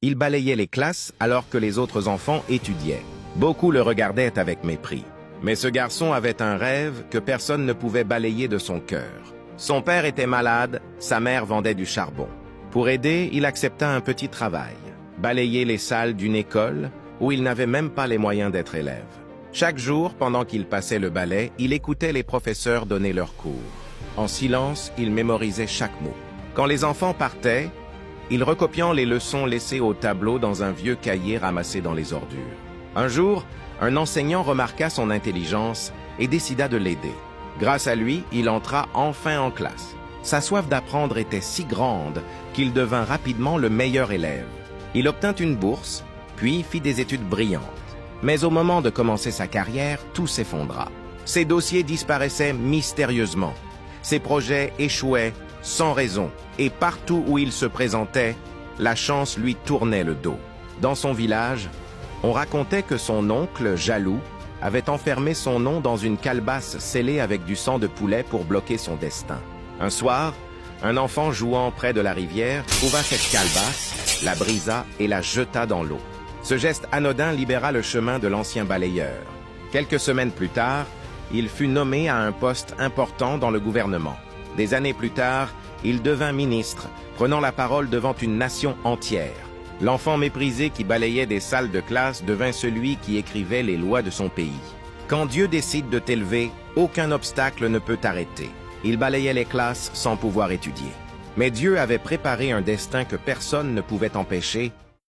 Il balayait les classes alors que les autres enfants étudiaient. Beaucoup le regardaient avec mépris. Mais ce garçon avait un rêve que personne ne pouvait balayer de son cœur. Son père était malade, sa mère vendait du charbon. Pour aider, il accepta un petit travail, balayer les salles d'une école où il n'avait même pas les moyens d'être élève. Chaque jour, pendant qu'il passait le balai, il écoutait les professeurs donner leurs cours. En silence, il mémorisait chaque mot. Quand les enfants partaient, il recopiant les leçons laissées au tableau dans un vieux cahier ramassé dans les ordures. Un jour, un enseignant remarqua son intelligence et décida de l'aider. Grâce à lui, il entra enfin en classe. Sa soif d'apprendre était si grande qu'il devint rapidement le meilleur élève. Il obtint une bourse, puis fit des études brillantes. Mais au moment de commencer sa carrière, tout s'effondra. Ses dossiers disparaissaient mystérieusement. Ses projets échouaient sans raison, et partout où il se présentait, la chance lui tournait le dos. Dans son village, on racontait que son oncle, jaloux, avait enfermé son nom dans une calebasse scellée avec du sang de poulet pour bloquer son destin. Un soir, un enfant jouant près de la rivière trouva cette calebasse, la brisa et la jeta dans l'eau. Ce geste anodin libéra le chemin de l'ancien balayeur. Quelques semaines plus tard, il fut nommé à un poste important dans le gouvernement. Des années plus tard, il devint ministre, prenant la parole devant une nation entière. L'enfant méprisé qui balayait des salles de classe devint celui qui écrivait les lois de son pays. Quand Dieu décide de t'élever, aucun obstacle ne peut t'arrêter. Il balayait les classes sans pouvoir étudier. Mais Dieu avait préparé un destin que personne ne pouvait empêcher,